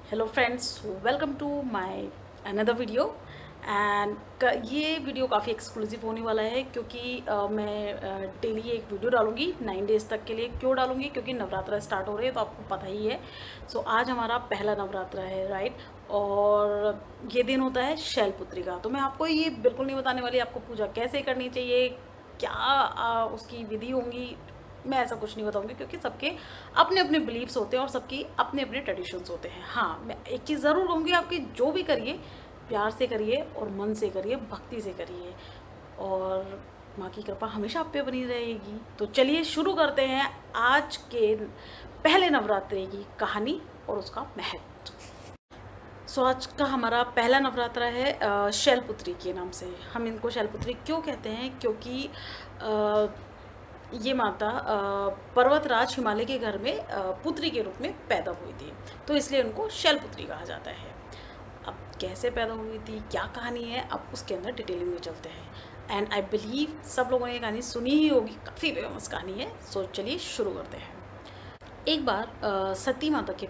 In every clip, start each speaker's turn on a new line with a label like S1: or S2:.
S1: Hello friends, welcome to my another video. And ये video काफ़ी exclusive होने वाला है क्योंकि मैं डेली एक वीडियो डालूंगी 9 डेज़ तक के लिए। क्यों डालूंगी? क्योंकि नवरात्रा स्टार्ट हो रहे हैं तो आपको पता ही है। सो आज हमारा पहला नवरात्रा है, राइट। और ये दिन होता है शैलपुत्री का। तो मैं आपको ये बिल्कुल नहीं बताने वाली आपको पूजा कैसे करनी चाहिए, क्या उसकी विधि होंगी। मैं ऐसा कुछ नहीं बताऊंगी क्योंकि सबके अपने अपने बिलीव्स होते हैं और सबकी अपने अपने ट्रेडिशंस होते हैं। हाँ, मैं एक चीज़ ज़रूर कहूँगी, आपकी जो भी करिए प्यार से करिए और मन से करिए, भक्ति से करिए, और माँ की कृपा हमेशा आप पे बनी रहेगी। तो चलिए शुरू करते हैं आज के पहले नवरात्रि की कहानी और उसका महत्व। सो आज का हमारा पहला नवरात्रा है शैलपुत्री के नाम से। हम इनको शैलपुत्री क्यों कहते हैं? क्योंकि ये माता पर्वतराज हिमालय के घर में पुत्री के रूप में पैदा हुई थी, तो इसलिए उनको शैलपुत्री कहा जाता है। अब कैसे पैदा हुई थी, क्या कहानी है, अब उसके अंदर डिटेलिंग में चलते हैं। एंड आई बिलीव सब लोगों ने ये कहानी सुनी ही होगी, काफ़ी फेमस कहानी है। सो चलिए शुरू करते हैं। एक बार सती माता के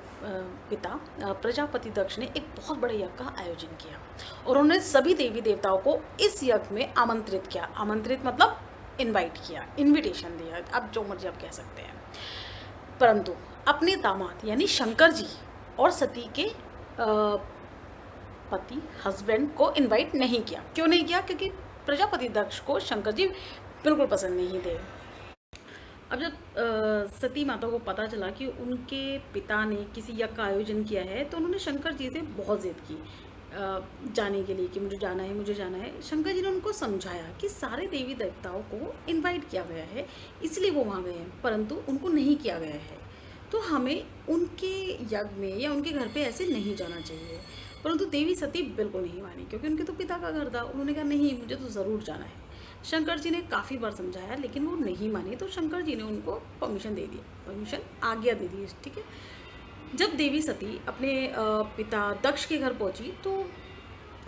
S1: पिता प्रजापति दक्ष ने एक बहुत बड़े यज्ञ का आयोजन किया और उन्होंने सभी देवी देवताओं को इस यज्ञ में आमंत्रित किया। आमंत्रित मतलब इनवाइट किया, इनविटेशन दिया, आप जो मर्जी आप कह सकते हैं। परंतु अपने दामाद यानी शंकर जी और सती के पति हस्बैंड को इनवाइट नहीं किया। क्यों नहीं किया? क्योंकि प्रजापति दक्ष को शंकर जी बिल्कुल पसंद नहीं थे। अब जब सती माता को पता चला कि उनके पिता ने किसी यज्ञ का आयोजन किया है तो उन्होंने शंकर जी से बहुत ज़िद की जाने के लिए कि मुझे जाना है, मुझे जाना है। शंकर जी ने उनको समझाया कि सारे देवी देवताओं को इनवाइट किया गया है, इसलिए वो वहाँ गए हैं, परंतु उनको नहीं किया गया है, तो हमें उनके यज्ञ में या उनके घर पे ऐसे नहीं जाना चाहिए। परंतु देवी सती बिल्कुल नहीं मानी क्योंकि उनके तो पिता का घर था। उन्होंने कहा नहीं, मुझे तो ज़रूर जाना है। शंकर जी ने काफ़ी बार समझाया लेकिन वो नहीं मानी, तो शंकर जी ने उनको परमिशन दे दिया, परमिशन आज्ञा दे दी, ठीक है। जब देवी सती अपने पिता दक्ष के घर पहुंची तो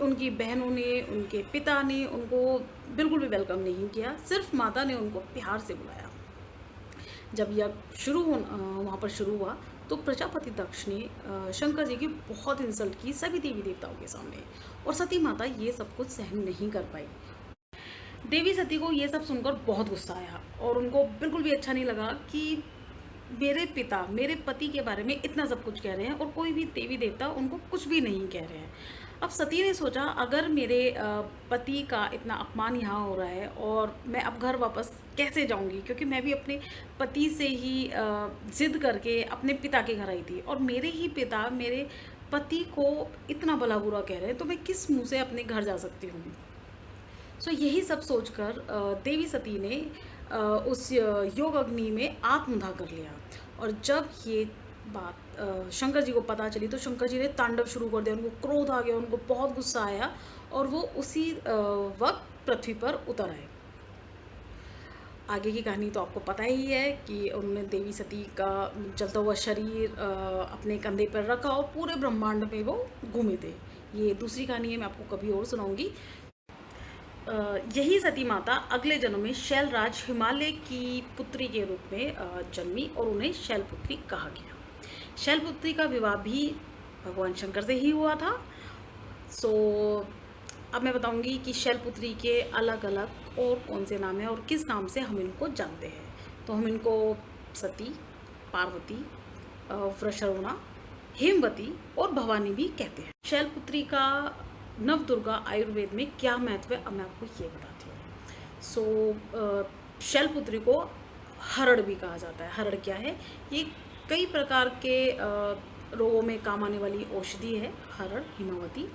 S1: उनकी बहनों ने, उनके पिता ने उनको बिल्कुल भी वेलकम नहीं किया। सिर्फ माता ने उनको प्यार से बुलाया। जब यज्ञ वहाँ पर शुरू हुआ तो प्रजापति दक्ष ने शंकर जी की बहुत इंसल्ट की सभी देवी देवताओं के सामने, और सती माता ये सब कुछ सहन नहीं कर पाई। देवी सती को ये सब सुनकर बहुत गुस्सा आया और उनको बिल्कुल भी अच्छा नहीं लगा कि मेरे पिता, मेरे पति के बारे में इतना सब कुछ कह रहे हैं और कोई भी देवी देवता उनको कुछ भी नहीं कह रहे हैं। अब सती ने सोचा, अगर मेरे पति का इतना अपमान यहाँ हो रहा है और मैं अब घर वापस कैसे जाऊँगी, क्योंकि मैं भी अपने पति से ही ज़िद करके अपने पिता के घर आई थी और मेरे ही पिता मेरे पति को इतना भला बुरा कह रहे हैं, तो मैं किस मुँह से अपने घर जा सकती हूँ। सो यही सब सोचकर देवी सती ने उस योग अग्नि में आत्मदाह कर लिया। और जब ये बात शंकर जी को पता चली तो शंकर जी ने तांडव शुरू कर दिया। उनको क्रोध आ गया, उनको बहुत गुस्सा आया और वो उसी वक्त पृथ्वी पर उतर आए। आगे की कहानी तो आपको पता ही है कि उन्होंने देवी सती का जलता हुआ शरीर अपने कंधे पर रखा और पूरे ब्रह्मांड में वो घूमे थे। ये दूसरी कहानी है, मैं आपको कभी और सुनाऊंगी। यही सती माता अगले जन्म में शैलराज हिमालय की पुत्री के रूप में जन्मी और उन्हें शैलपुत्री कहा गया। शैलपुत्री का विवाह भी भगवान शंकर से ही हुआ था। सो अब मैं बताऊंगी कि शैलपुत्री के अलग अलग और कौन से नाम हैं और किस नाम से हम इनको जानते हैं। तो हम इनको सती, पार्वती, वृषरवना, हेमवती और भवानी भी कहते हैं। शैलपुत्री का नवदुर्गा आयुर्वेद में क्या महत्व है, अब मैं आपको ये बताती हूँ। सो शैलपुत्री को हरड़ भी कहा जाता है। हरड़ क्या है? ये कई प्रकार के रोगों में काम आने वाली औषधि है हरड़, हिमावती,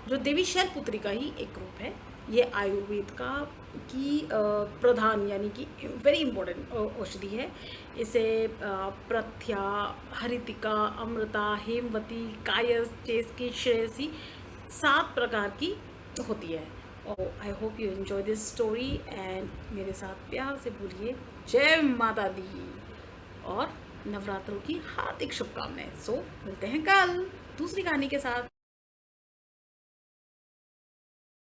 S1: जो देवी शैलपुत्री का ही एक रूप है। ये आयुर्वेद का की प्रधान यानी कि वेरी इंपॉर्टेंट औषधि है। इसे प्रथ्या, हरितिका, अमृता, हेमवती, कायस, चेसकी, श्रेयसी 7 प्रकार की होती है। और I hope you enjoy this story and मेरे साथ प्यार से बोलिए जय माता दी और नवरात्रों की हार्दिक शुभकामनाएं। सो मिलते हैं कल दूसरी कहानी के साथ।